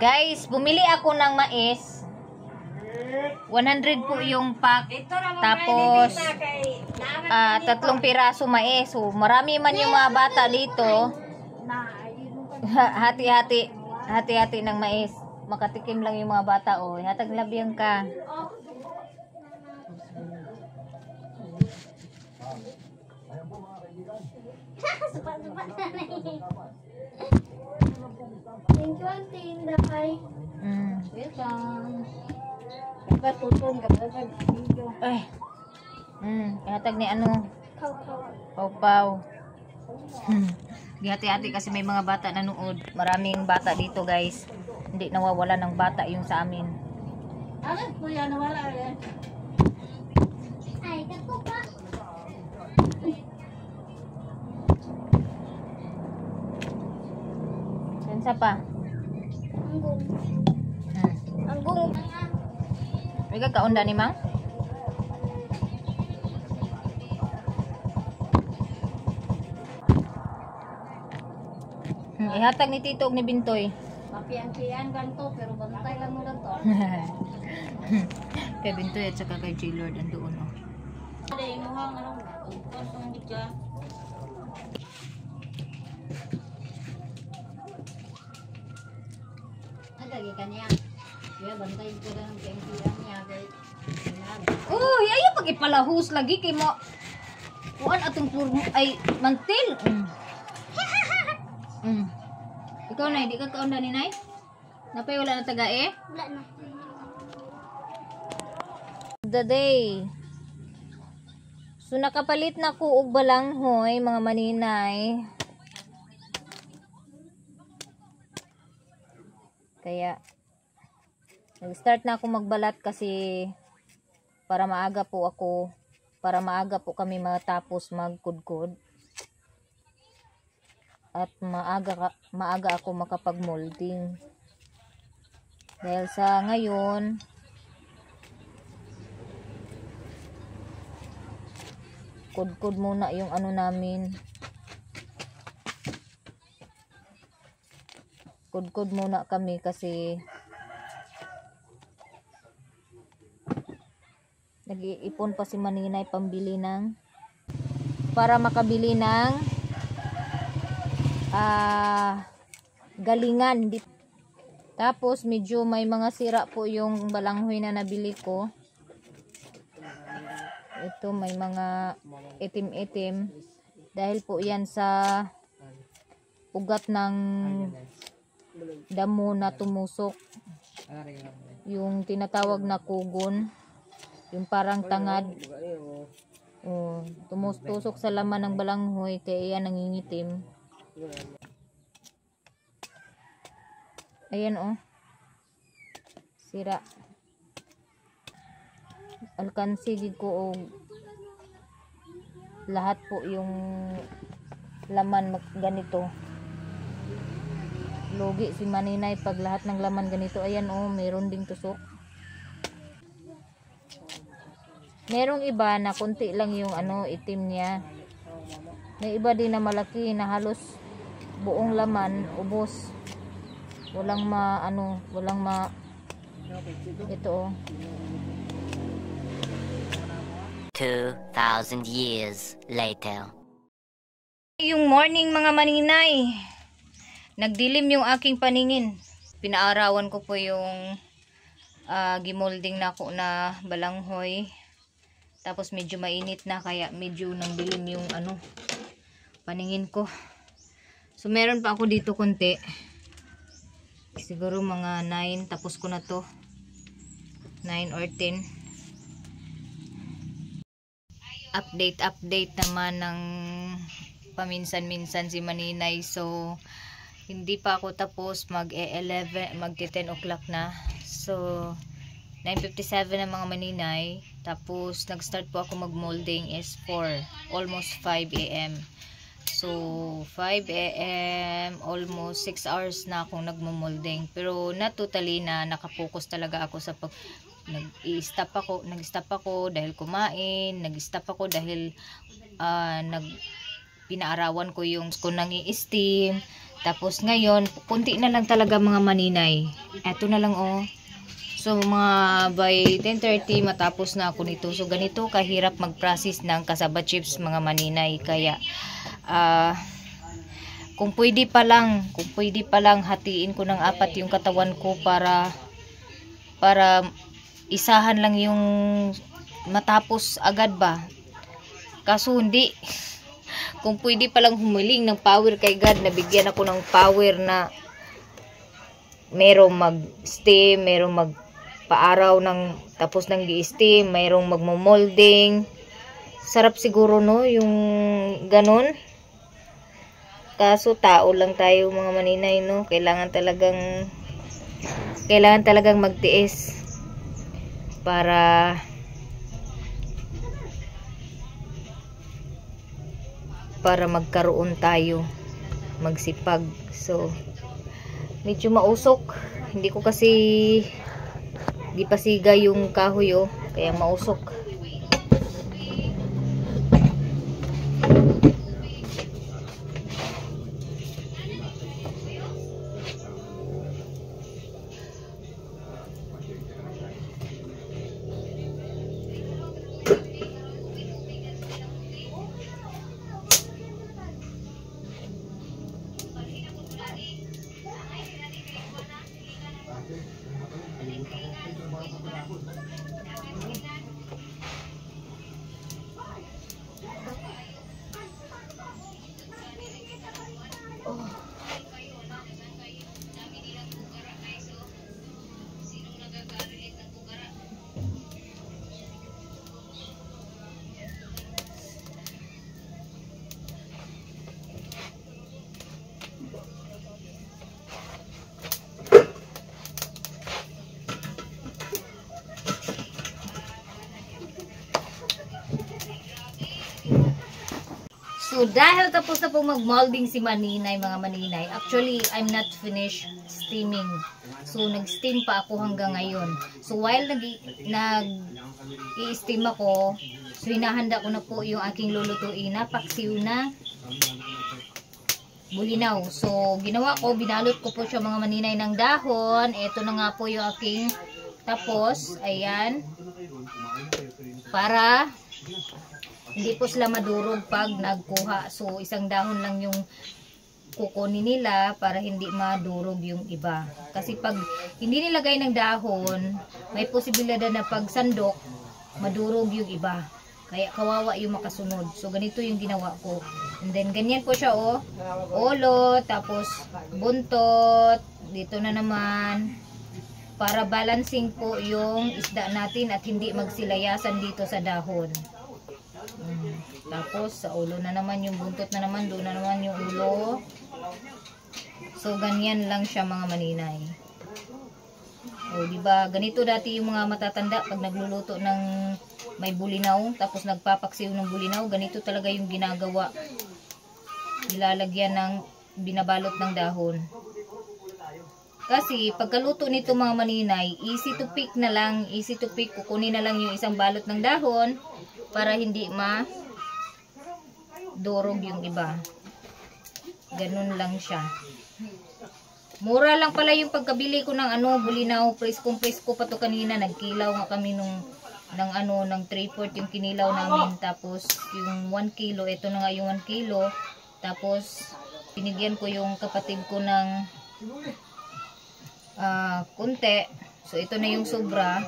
Guys, bumili ako ng mais. 100 po yung pack. Tapos, 3 piraso mais. So, marami man yung mga bata dito. Hati-hati. Hati-hati ng mais. Makatikim lang yung mga bata. Oh, hatag labiyang ka. Thank you, Auntie Inday. Welcome. Ay. Hatag ni ano? Kaw-kaw. Pau-pau. Hati-hati kasi may mga bata nanood. Maraming bata dito, guys. Hindi nawawala ng bata yung sa amin. Ano po yan? Nawala eh. Ay, kato pa. Sensa pa? Anggong. Anggong. May kakaunda ni Mang? Ihatag ni Tito og ni Bintoy. Mapian-pian ganto pero bantay lang mo ganto. Kay Bintoy at saka kay J-Lord andoon. Oh. Ay, muhang ano, upas ang dika. Lagi kanya. Kuya bantay ko lang ang pian niya kay. Uy, ayaw pag ipalahus lagi kay mo. Kuan atong purmo ay mantil. Ikaw na, di ka kaunda ni Nay? Napay wala na taga eh? Wala na. The day. So nakapalit na ko og balanghoy mga maninay. Kaya nag-start na ako magbalat kasi para maaga po kami matapos magkudkod. At maaga ako makapag-molding. Dahil sa ngayon, kudkod muna yung ano namin. Kudkod muna kami kasi nag-iipon pa si Maninay pambili ng para makabili ng galingan. Tapos medyo may mga sira po yung balanghoy na nabili ko. Ito may mga itim-itim dahil po yan sa ugat ng damo na tumusok. Yung tinatawag na kugon, yung parang tangad. Tumusok sa laman ng balanghoy kaya yan nangingitim. Ayan oh. Sira. Alkansi ko og lahat po yung laman ganito. Logi si Maninay pag lahat ng laman ganito. Ayan oh, mayroon ding tusok. Merong iba na kunti lang yung ano itim niya. May iba din na malaki na halos buong laman ubos. Walang ito oh. 2,000 years later. Yung morning mga maninay. Nagdilim yung aking paningin. Pinaarawan ko po yung gimolding na ako na balanghoy. Tapos medyo mainit na kaya medyo nang dilim yung ano paningin ko. So meron pa ako dito konti. Siguro mga 9 tapos ko na to. 9 or 10. Update naman ng paminsan-minsan si Maninay. So hindi pa ako tapos mag-11, mag-10 o'clock na. So 9:57 na mga Maninay. Tapos nag-start po ako mag-molding is 4, almost 5 AM. So 5 AM, almost 6 hours na akong nagmo-molding. Pero not totally na nakapokus talaga ako sa pag nag-stop ako dahil kumain, nag-stop ako dahil pinaarawan ko yung ko nang i-steam. Tapos ngayon, kunti na lang talaga mga maninay. Eto na lang oh. So mga by 10:30 matapos na ako nito. So ganito kahirap mag-process ng cassava chips mga maninay. Kaya kung pwede pa lang hatiin ko ng 4 yung katawan ko para isahan lang yung matapos agad ba. Kaso hindi. Kung pwede palang humiling ng power kay God, nabigyan ako ng power na merong mag-steam, merong magpaaraw ng tapos ng gi-steam, merong magmo-molding. Sarap siguro no, yung ganun. Kaso tao lang tayo mga maninay no, kailangan talagang magtiis para magkaroon tayo, magsipag. So medyo mausok, hindi pa siga yung kahoy oh, kaya mausok. So, dahil tapos na po mag-molding si Maninay, mga maninay, actually, I'm not finished steaming. So, nag-steam pa ako hanggang ngayon. So, while nag-i-steam ako, so, hinahanda ko na po yung aking lulutuin na paksiw na bulinaw. So, ginawa ko, binalot ko po siya mga maninay ng dahon. Ito na nga po yung aking tapos. Ayan. Para hindi po sila madurog pag nagkuha. So, isang dahon lang yung kukunin nila para hindi madurog yung iba. Kasi pag hindi nilagay ng dahon, may posibilidad na pag sandok, madurog yung iba. Kaya kawawa yung makasunod. So, ganito yung ginawa ko. And then, ganyan po siya, oh. Ulo, tapos buntot. Dito na naman. Para balancing po yung isda natin at hindi magsilayasan dito sa dahon. Tapos sa ulo na naman yung buntot na naman, doon na naman yung ulo. So ganyan lang siya mga maninay. O di ba ganito dati yung mga matatanda pag nagluluto ng may bulinaw, tapos nagpapaksiw ng bulinaw, ganito talaga yung ginagawa. Nilalagyan ng binabalot ng dahon. Kasi pagkaluto nito mga maninay, easy to pick na lang, easy to pick. Kukunin na lang yung isang balot ng dahon para hindi durog yung iba. Ganun lang siya. Mura lang pala yung pagkabili ko ng bulinaw. Presko pa to kanina. Nagkilaw nga kami ng 3/4 yung kinilaw namin. Tapos yung 1 kilo, ito na nga yung 1 kilo. Tapos pinigyan ko yung kapatid ko ng kunti. So ito na yung sobra.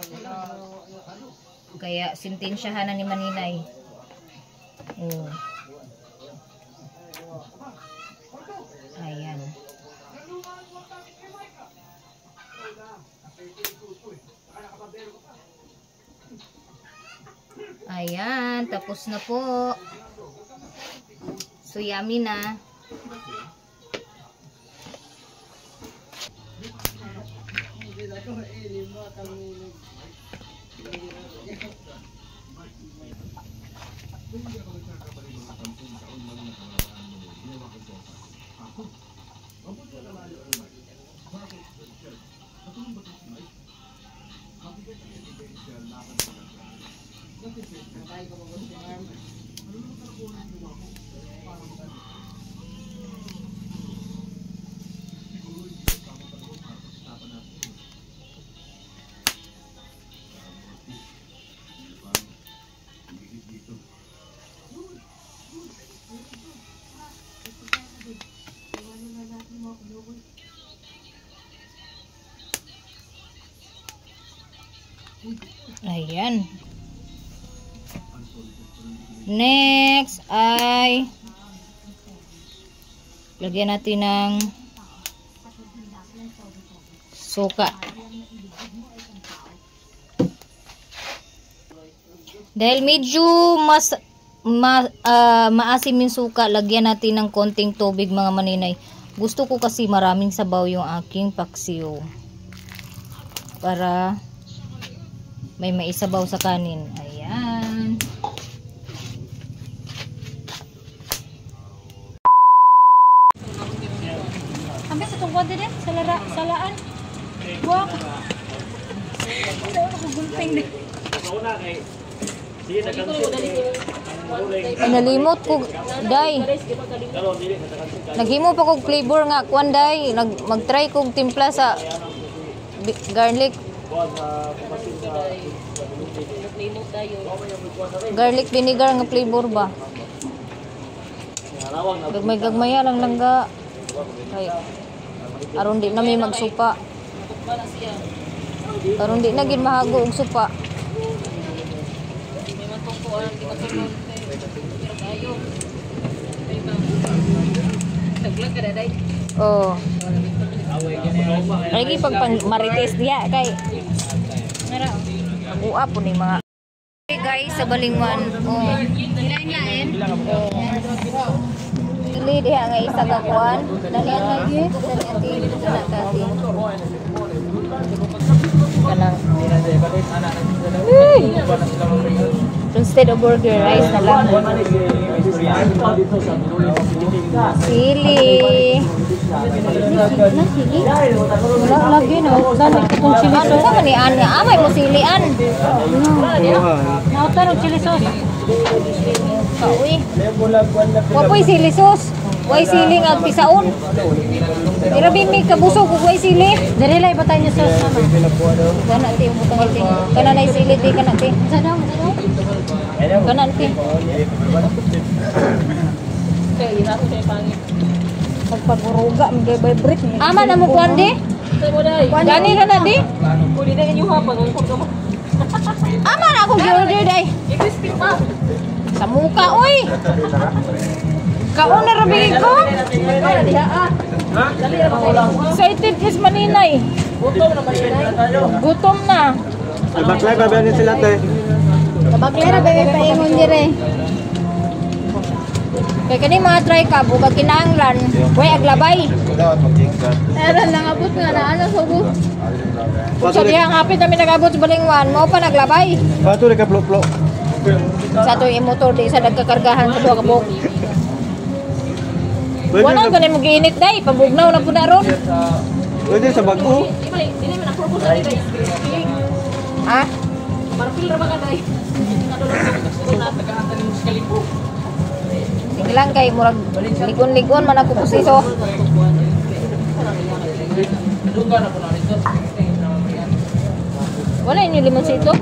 Kaya sintensyahan na ni Maninay. Oh. Ayan. Ayan, tapos na po. So yummy na. Ayan. Next ay lagyan natin ng suka. Dahil medyo maasim yung suka, lagyan natin ng konting tubig mga maninay. Gusto ko kasi maraming sabaw yung aking paksiw. Para may maisabaw sa kanin. Ayan. Sampai sa tungkod din salaan. Wow. Ako gulping din. Nalimot ko, day. Naghimo pa kog flavor nga kwan, day. Mag-try kog timpla sa garlic. Garlic vinegar nga flavor ba? Gagmay-gagmaya lang langga. Ay, aron di na may magsupa. Aron di na gid mahago og supa. Oh. Lagi pag marites diya kay. Uap po ni mga. Okay guys, sa Balingwan. Oh. Lain-lain. Oh. Dili diha nga isa ka kuan. Dalian lagi. Dalian ti anak kasi. Kanang. Instead of burger, rice na lang. Sili. Wala lagi no. Dali ko tong chili Ano sauce. sa manian nga? Amay mo silian. Nautan og chili sauce. Kauy. Wapoy sili sauce. Way sili nga pisaon. Irabi mi kabusog ug way sili. Dili lay batay niyo sauce ano. Kana ti yung butang iti. Kana nay sili ti kana ti. Sa daw, sa daw. Kana ti. Pagpaguruga, may vibrate ni. Ama na mo kuan di? Gani na na di? Ama na ako gi-order day. Sa muka oy. Kaon na rabigin ko. Excited is maninay. Gutom na. Baklay ba ba sila te? Kabaklera ba may paingon dire? Kaya kani mga try ka, buka kinahanglan. Way aglabay. Era lang abot nga na ano sugo. Sa dihang hapit namin nagabot sa Balingwan, mo pa naglabay. Pato ka ploplo. Sa to yung motor di sa nagkakargahan sa duha ka buhok. Wala ganin mag-iinit day, pabugnaw na po na ron. Pwede sa bago. Ha? Sige lang kay murag ligon-ligon man ako kusiso. Wala inyo limon sa ito?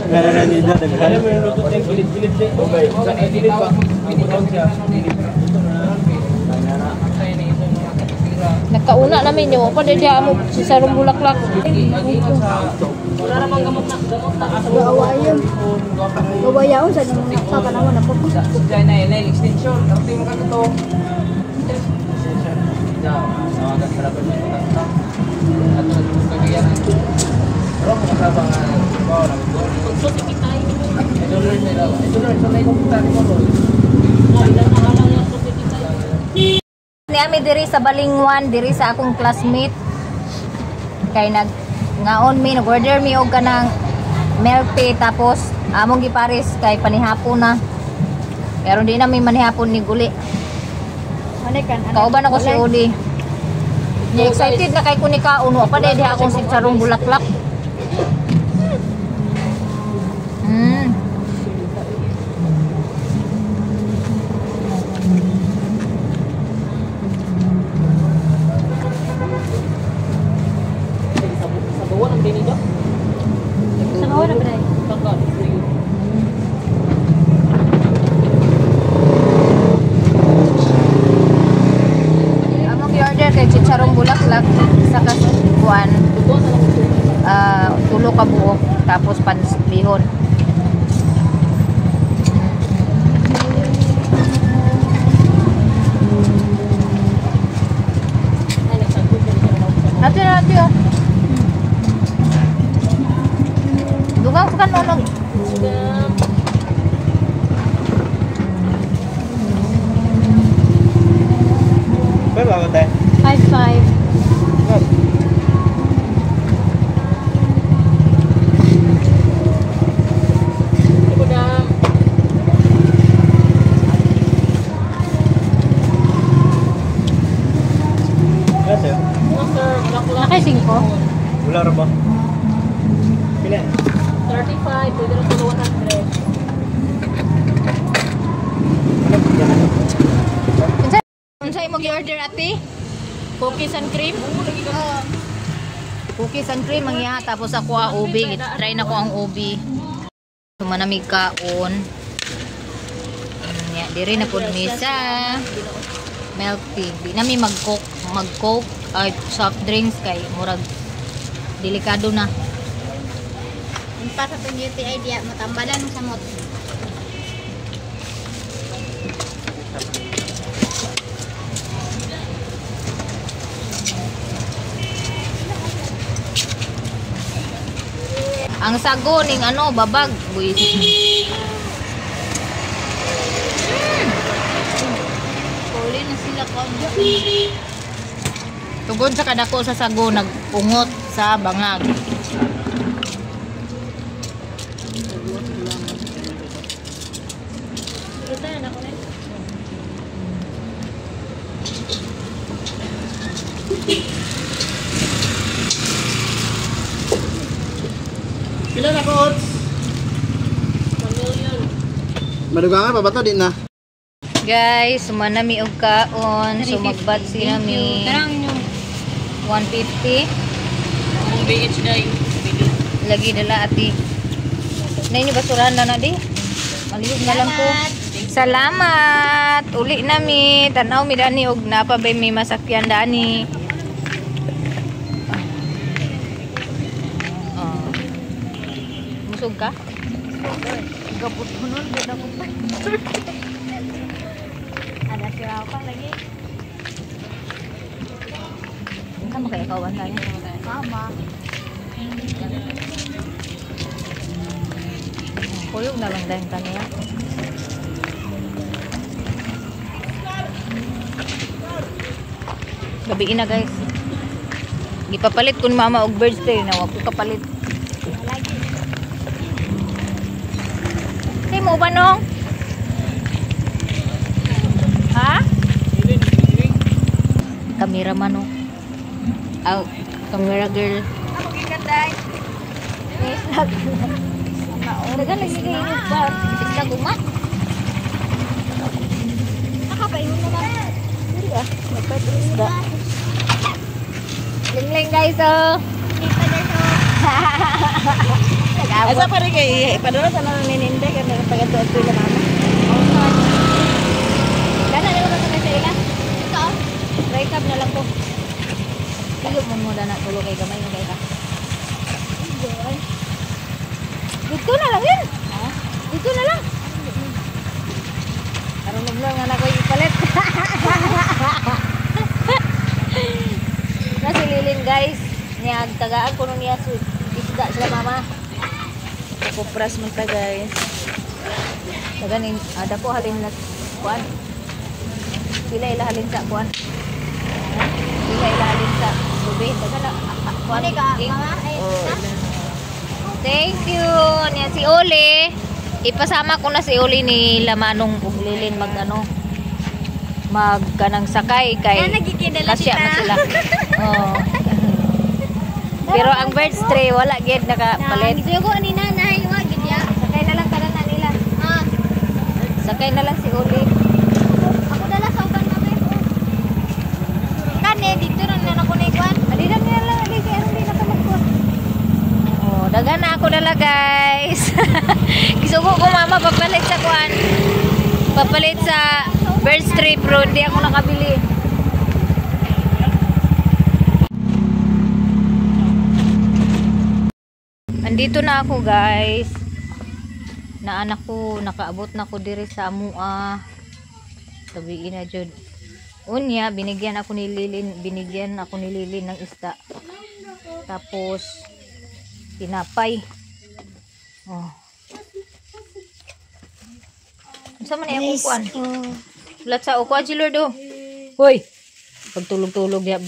Meron na nila daghan. Nagkauna namin yung pa dahil mo si Sarong Bulaklak. Gawayon. Gawayon sa nang sa panahon na pagkus. Niami diri sa Balingwan, diri sa akong classmate. Kay ngaon mi nag-order mi og kanang milk tea tapos among gipares kay panihapon na. Pero di na mi manihapon ni guli. Manikan Kauban ako si Uli. Ni excited na kay kuni kaon wa pa dahil akong si Sarong Bulaklak. sa bawah na bray. Among gi-order kay Chicharong Bulaklak sa kuan tulo ka buok tapos pansbihon. Hati-hati oh. Dugang kan nonog. Berapa teh? 5-5. Yes, ya. Nakay 5. Wala ra ba? Pila? 35. Pwede rin sa 100. Unsay mo gi-order ate? Cookies and cream? Cookies and cream ang iya tapos ako ang ubi. Try na ko ang ubi. Sumanamig kaon. Nya diri na pud misa. Milk tea. Di nami mag-coke ay soft drinks kay murag delikado na. Yung pa sa beauty idea, matambalan sa mot. Ang sago ning ano babag. Buwis. Puli na sila ko. Tugod sa kadako sa sago nagpungot sa bangag. Ito na ako na. Pila na ko, Ots? 1 million. Madugangan pa ba to? Di na. Guys, sumanami og kaon. So magbat sinami. Tarang nyo. 150. Ang BH day. Lagi dala ati. Na inyo basurahan na di. Malihog na lang ko. Salamat. Uli nami. Tanaw mi dani og napabay may masakyan dani. Busog ka? Gabot mo nun. Ganda mo pa. Ada siya pa lagi. Ano kaya kawan tayo? Mama. Kuyog na lang dahil kaniya. Gabiin na guys. Gipapalit kun mama og birthday na wag ko kapalit. Hey mo ba nong? Ha? Kamera man oh. Aw, camera girl. Ako gikanday. Yes, dagan lagi kayo ba? Isda gumat. Nakapaingon naman. Dili ah, nagpait isda. Ling guys oh. Asa pa rin kay padulot sa nang nininde kay nagpagatuot na mama. Dana nila ba sa ila? Ikaw? Break up na lang ko. Tiyo mo na tulo kay gamay na kay ka. Dito na lang yun. Ha? Dito na lang. Karunong lang na ko ipalit. Nasi lilin guys. Niya tagaan ko nung niya isda sila mama. Kupras man ta guys. Taganin ada ko halin na kuan. Pila ila halin sa kuan. Pila ila halin sa tubig. Dagan na kuan. Mama Thank you. Niya si Oli. Ipasama ko na si Oli ni Lamanong ug Lilin mag ano. Mag kanang sakay kay kasya man sila. Oh. Pero ang birds tray wala gid nakapalit. Siguro ni nanay wa gid ya. Sakay na lang kada na nila. Ah, Sakay na lang si Oli. ako dala sa uban mama. Kane dito na ako ni kwan. Adila nila lang ali kay aron di nakamagkuha. Oh, dagan na ako dala guys. Gisugo ko mama papalit sa kuan. Papalit sa birds tray pero hindi ako nakabili. Nandito na ako guys. Naanak ko, nakaabot na ko diri sa amua. Sabihin na jud. Unya, binigyan ako ni Lilin ng isda. Tapos tinapay. Oh. Unsa man ay kuan? Lat sa ukwa Lord oh. Hoy. Pagtulog-tulog ya.